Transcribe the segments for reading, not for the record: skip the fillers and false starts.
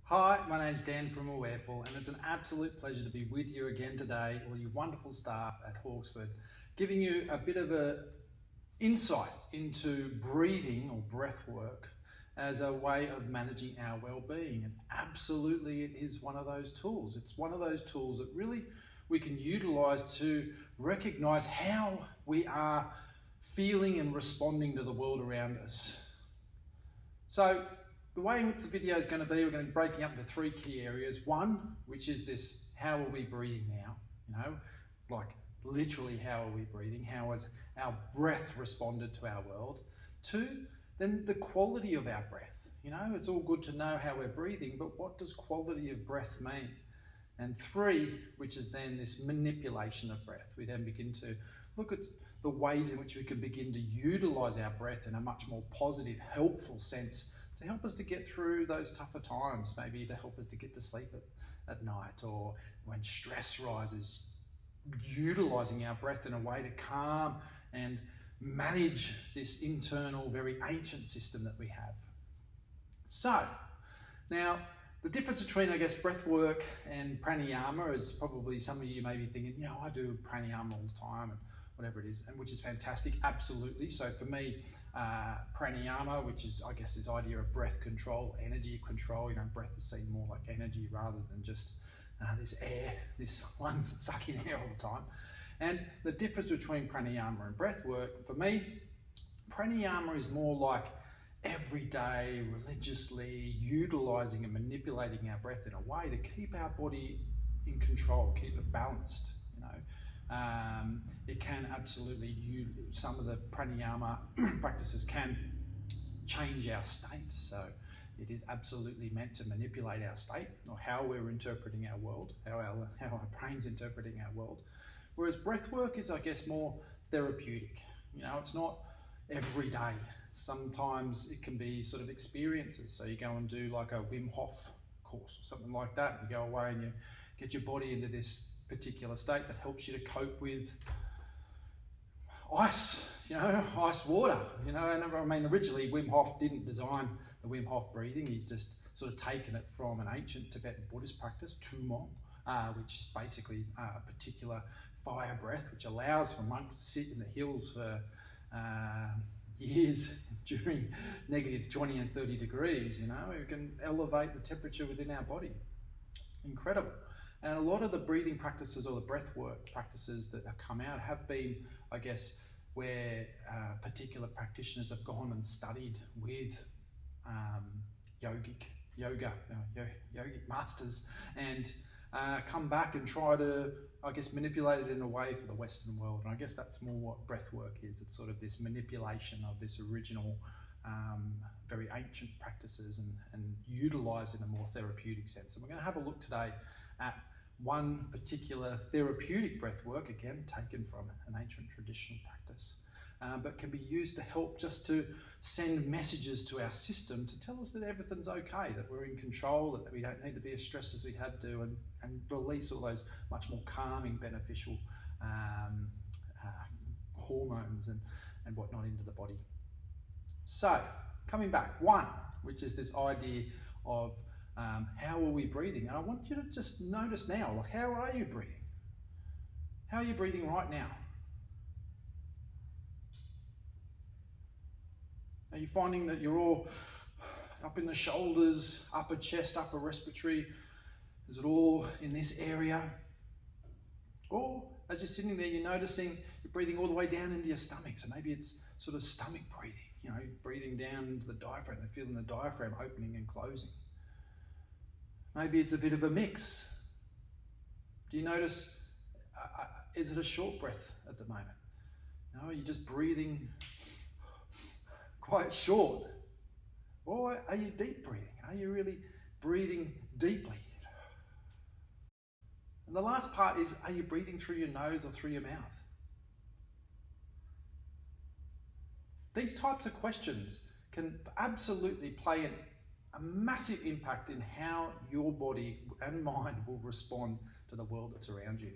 Hi, my name's Dan from Wellbeing, and it's an absolute pleasure to be with you again today, all you wonderful staff at Hawksford, giving you a bit of an insight into breathing or breath work as a way of managing our well-being. And absolutely it is one of those tools. It's one of those tools that really we can utilise to recognise how we are feeling and responding to the world around us. So the way in which the video is going to be, we're going to be breaking up into three key areas. One, which is this, how are we breathing now? You know, like literally how are we breathing? How has our breath responded to our world? Two, then the quality of our breath. You know, it's all good to know how we're breathing, but what does quality of breath mean? And three, which is then this manipulation of breath. We then begin to look at the ways in which we can begin to utilize our breath in a much more positive, helpful sense to help us to get through those tougher times, maybe to help us to get to sleep at night, or when stress rises, utilizing our breath in a way to calm and manage this internal, very ancient system that we have. So, now, the difference between, I guess, breath work and pranayama is probably some of you may be thinking, you know, I do pranayama all the time and whatever it is, and which is fantastic, absolutely. So for me, pranayama, which is, I guess, this idea of breath control, energy control, you know, breath is seen more like energy rather than just this air, this lungs that suck in air all the time. And the difference between pranayama and breath work, for me, pranayama is more like everyday, religiously utilizing and manipulating our breath in a way to keep our body in control, keep it balanced, you know. It can absolutely, some of the pranayama practices can change our state. So it is absolutely meant to manipulate our state, or how we're interpreting our world, how our brain's interpreting our world. Whereas breath work is, I guess, more therapeutic. You know, it's not every day. Sometimes it can be sort of experiences. So you go and do like a Wim Hof course or something like that. You go away and you get your body into this particular state that helps you to cope with ice, you know, ice water, you know. And I mean, originally Wim Hof didn't design the Wim Hof breathing. He's just sort of taken it from an ancient Tibetan Buddhist practice, Tummo, which is basically a particular fire breath, which allows for monks to sit in the hills for years during negative 20 and 30 degrees, you know. It can elevate the temperature within our body. Incredible. And a lot of the breathing practices or the breath work practices that have come out have been, I guess, where particular practitioners have gone and studied with yogic masters and come back and try to, I guess, manipulate it in a way for the Western world. And I guess that's more what breath work is. It's sort of this manipulation of this original, very ancient practices and utilised in a more therapeutic sense. And we're going to have a look today at one particular therapeutic breath work, again, taken from an ancient traditional practice, but can be used to help just to send messages to our system to tell us that everything's okay, that we're in control, that we don't need to be as stressed as we had to, and release all those much more calming, beneficial hormones and whatnot into the body. So, coming back, one, which is this idea of how are we breathing? And I want you to just notice now, like, how are you breathing? How are you breathing right now? Are you finding that you're all up in the shoulders, upper chest, upper respiratory? Is it all in this area? Or as you're sitting there, you're noticing you're breathing all the way down into your stomach. So maybe it's sort of stomach breathing, you know, breathing down into the diaphragm and feeling the diaphragm opening and closing. Maybe it's a bit of a mix. Do you notice, is it a short breath at the moment? No, are you just breathing quite short? Or are you deep breathing? Are you really breathing deeply? And the last part is, are you breathing through your nose or through your mouth? These types of questions can absolutely play a massive impact in how your body and mind will respond to the world that's around you.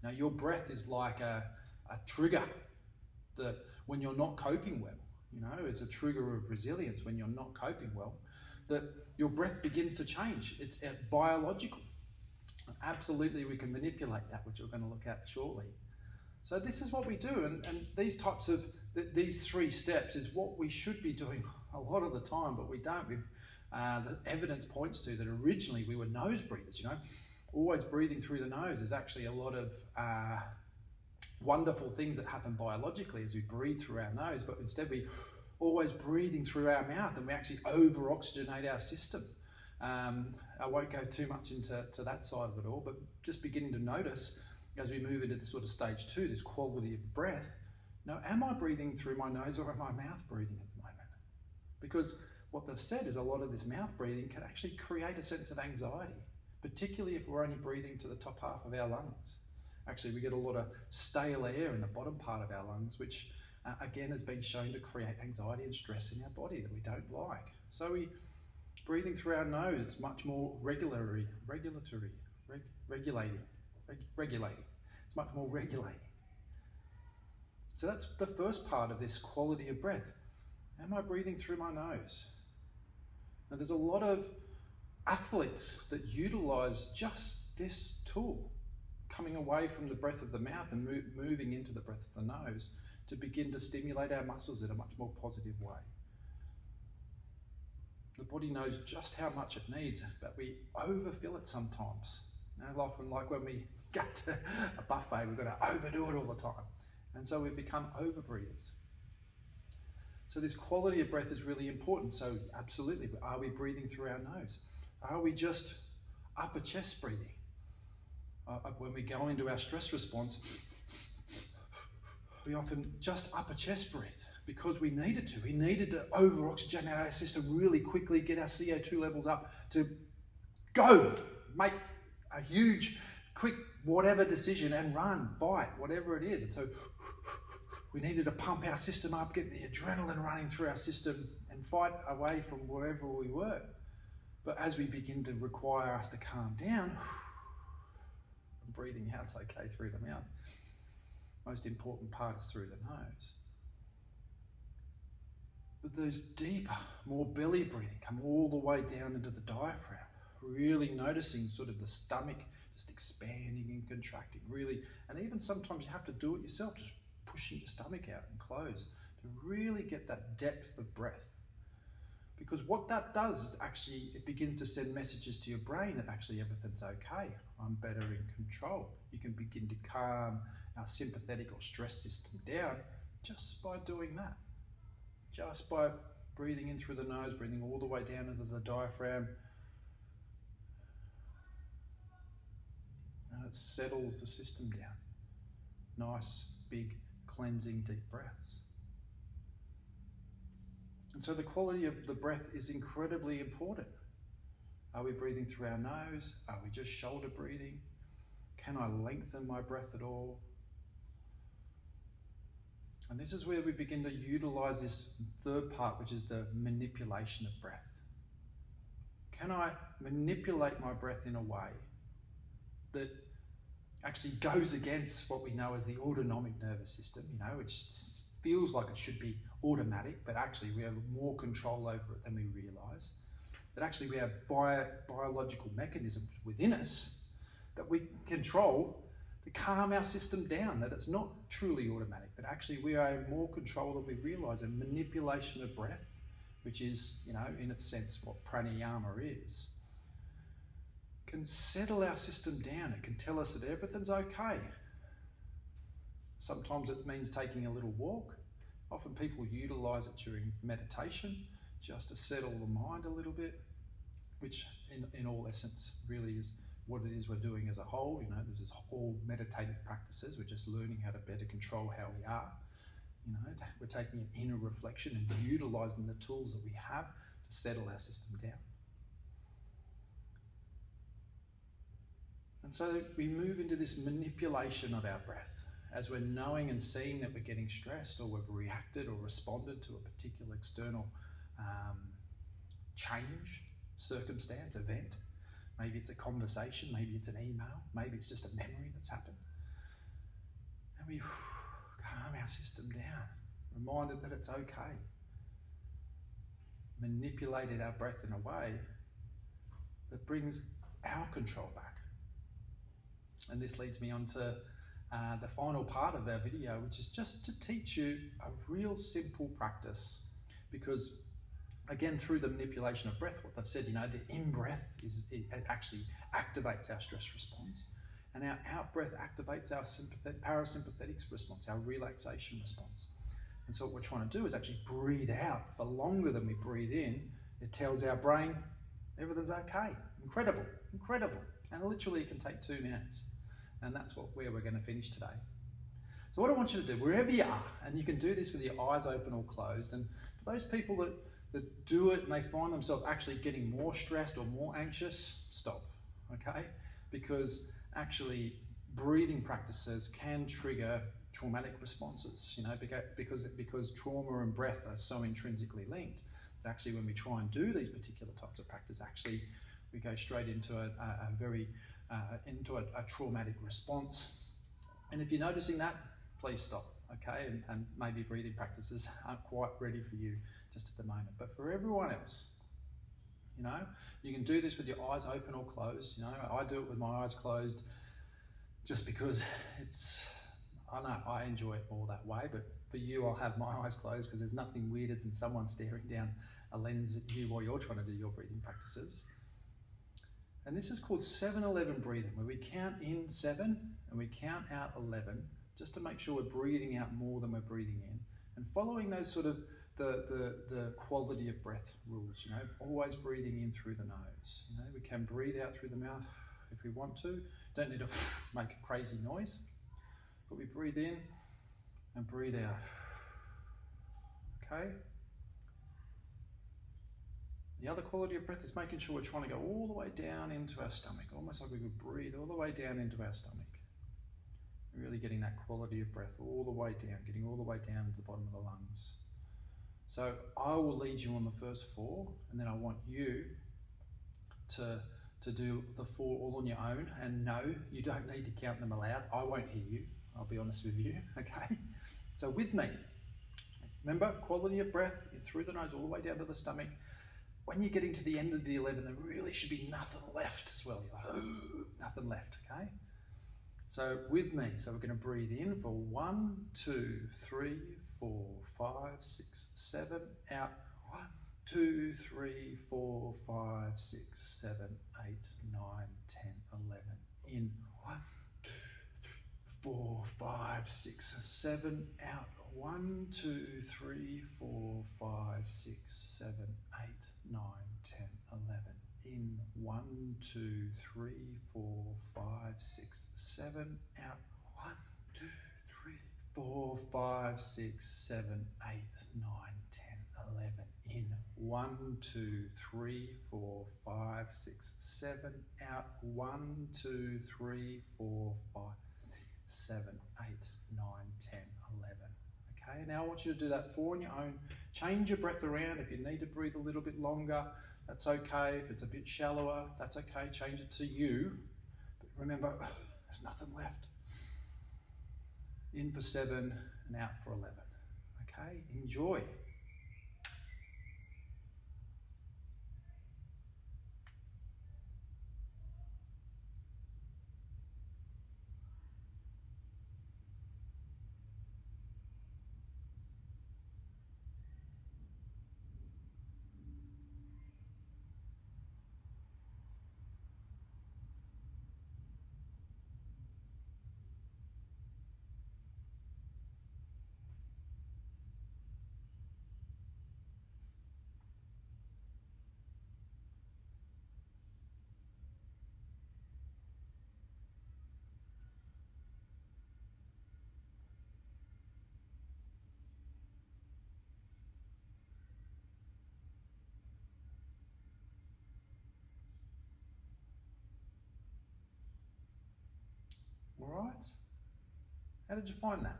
Now, your breath is like a trigger that when you're not coping well, you know, it's a trigger of resilience when you're not coping well, that your breath begins to change. It's biological. Absolutely, we can manipulate that, which we're going to look at shortly. So this is what we do, and these types of, these 3 steps is what we should be doing a lot of the time, but we don't. The evidence points to that originally we were nose breathers, you know. Always breathing through the nose. There's actually a lot of wonderful things that happen biologically as we breathe through our nose, but instead we always breathing through our mouth, and we actually over-oxygenate our system. I won't go too much into that side of it all, but just beginning to notice as we move into this sort of stage 2, this quality of breath. Now, am I breathing through my nose or am my mouth breathing at the moment? Because what they've said is a lot of this mouth breathing can actually create a sense of anxiety, particularly if we're only breathing to the top half of our lungs. Actually, we get a lot of stale air in the bottom part of our lungs, which again has been shown to create anxiety and stress in our body that we don't like. So breathing through our nose, it's much more regulating. It's much more regulating. So that's the first part of this quality of breath. Am I breathing through my nose? Now there's a lot of athletes that utilize just this tool, coming away from the breath of the mouth and moving into the breath of the nose to begin to stimulate our muscles in a much more positive way. The body knows just how much it needs, but we overfill it sometimes. You know, often like when we go to a buffet, we've got to overdo it all the time. And so we become overbreathers. So this quality of breath is really important. So absolutely, are we breathing through our nose? Are we just upper chest breathing? When we go into our stress response, we often just upper chest breathe because we needed to. We needed to over-oxygenate our system really quickly, get our CO2 levels up to go, make a huge, quick, whatever decision and run, fight, whatever it is. And so we needed to pump our system up, get the adrenaline running through our system and fight away from wherever we were. But as we begin to require us to calm down, breathing out's okay through the mouth. Most important part is through the nose. But those deeper, more belly breathing, come all the way down into the diaphragm, really noticing sort of the stomach just expanding and contracting, really. And even sometimes you have to do it yourself, just pushing your stomach out and close to really get that depth of breath. Because what that does is actually, it begins to send messages to your brain that actually everything's okay. I'm better in control. You can begin to calm our sympathetic or stress system down just by doing that. Just by breathing in through the nose, breathing all the way down into the diaphragm. And it settles the system down. Nice, big, cleansing, deep breaths. And so the quality of the breath is incredibly important. Are we breathing through our nose? Are we just shoulder breathing? Can I lengthen my breath at all? And this is where we begin to utilize this third part, which is the manipulation of breath. Can I manipulate my breath in a way that actually goes against what we know as the autonomic nervous system, which feels like it should be automatic, but actually we have more control over it than we realize. That actually we have biological mechanisms within us that we control to calm our system down, that it's not truly automatic, that actually we are in more control than we realize, and manipulation of breath, which is, in its sense, what pranayama is, can settle our system down. It can tell us that everything's okay. Sometimes it means taking a little walk. Often people utilize it during meditation just to settle the mind a little bit, which in all essence really is what it is we're doing as a whole. This is all meditative practices. We're just learning how to better control how we are. We're taking an inner reflection and utilizing the tools that we have to settle our system down. And so we move into this manipulation of our breath as we're knowing and seeing that we're getting stressed, or we've reacted or responded to a particular external change, circumstance, event. Maybe it's a conversation, maybe it's an email, maybe it's just a memory that's happened. And we calm our system down, reminded that it's okay. manipulated our breath in a way that brings our control back. And this leads me on to the final part of our video, which is just to teach you a real simple practice. Because again, through the manipulation of breath, what they've said, the in-breath it actually activates our stress response, and our out-breath activates our parasympathetic response, our relaxation response. And so what we're trying to do is actually breathe out for longer than we breathe in. It tells our brain everything's okay. Incredible, incredible. And literally it can take 2 minutes. And that's where we're going to finish today. So what I want you to do, wherever you are, and you can do this with your eyes open or closed, and for those people that do it and they find themselves actually getting more stressed or more anxious, stop, okay? Because actually breathing practices can trigger traumatic responses, because trauma and breath are so intrinsically linked. But actually when we try and do these particular types of practice, actually we go straight into a traumatic response. And if you're noticing that, please stop, okay? And maybe breathing practices aren't quite ready for you just at the moment. But for everyone else, you can do this with your eyes open or closed. I do it with my eyes closed just because I enjoy it more that way. But for you, I'll have my eyes closed because there's nothing weirder than someone staring down a lens at you while you're trying to do your breathing practices. And this is called 7-11 breathing, where we count in 7 and we count out 11, just to make sure we're breathing out more than we're breathing in, and following those sort of the quality of breath rules. Always breathing in through the nose. We can breathe out through the mouth if we want to. Don't need to make a crazy noise, but we breathe in and breathe out. Okay. The other quality of breath is making sure we're trying to go all the way down into our stomach, almost like we would breathe all the way down into our stomach. Really getting that quality of breath all the way down, getting all the way down to the bottom of the lungs. So I will lead you on the first 4, and then I want you to do the 4 all on your own. And no, you don't need to count them aloud. I won't hear you, I'll be honest with you, okay? So with me, remember, quality of breath through the nose all the way down to the stomach. When you're getting to the end of the 11, there really should be nothing left as well. You're like, nothing left, okay? So with me, so we're going to breathe in for 1, 2, 3, 4, 5, 6, 7, out 1, 2, 3, 4, 5, 6, 7, 8, 9, 10, 11, in 1, 2, 3, 4, 5, 6, 7, out 1, 2, 3, 4, 5, 6, 7, 8, 9, 10, 11, in 1, 2, 3, 4, 5, 6, 7, out 1, 2, 3, 4, 5, 6, 7, 8, 9, 10, 11, in 1, 2, 3, 4, 5, 6, 7, out 1, 2, 3, 4, 5, 7, 8, 9, 10, 11. Okay, now I want you to do that 4 on your own. Change your breath around. If you need to breathe a little bit longer, that's okay. If it's a bit shallower, that's okay. Change it to you. But remember, there's nothing left. In for 7 and out for 11. Okay, enjoy. All right. How did you find that?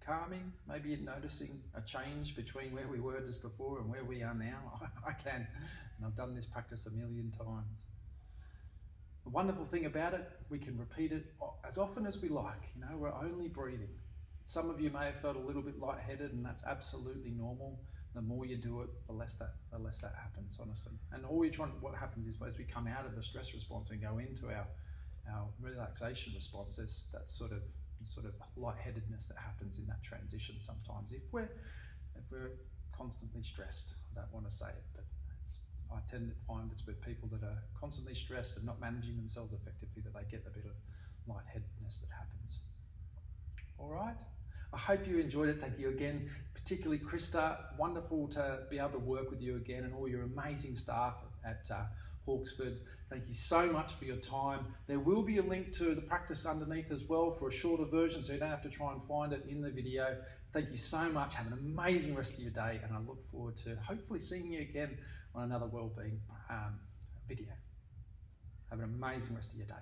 Calming? Maybe you're noticing a change between where we were just before and where we are now. I can, and I've done this practice a million times. The wonderful thing about it, we can repeat it as often as we like. We're only breathing. Some of you may have felt a little bit lightheaded, and that's absolutely normal. The more you do it, the less that happens, honestly. And what happens is as we come out of the stress response and go into our relaxation response, there's that sort of lightheadedness that happens in that transition sometimes. If we're constantly stressed, I don't want to say it, but I tend to find it's with people that are constantly stressed and not managing themselves effectively that they get a bit of lightheadedness that happens. All right. I hope you enjoyed it. Thank you again, particularly Krista. Wonderful to be able to work with you again and all your amazing staff at Hawksford. Thank you so much for your time. There will be a link to the practice underneath as well for a shorter version, so you don't have to try and find it in the video. Thank you so much. Have an amazing rest of your day, and I look forward to hopefully seeing you again on another Wellbeing video. Have an amazing rest of your day.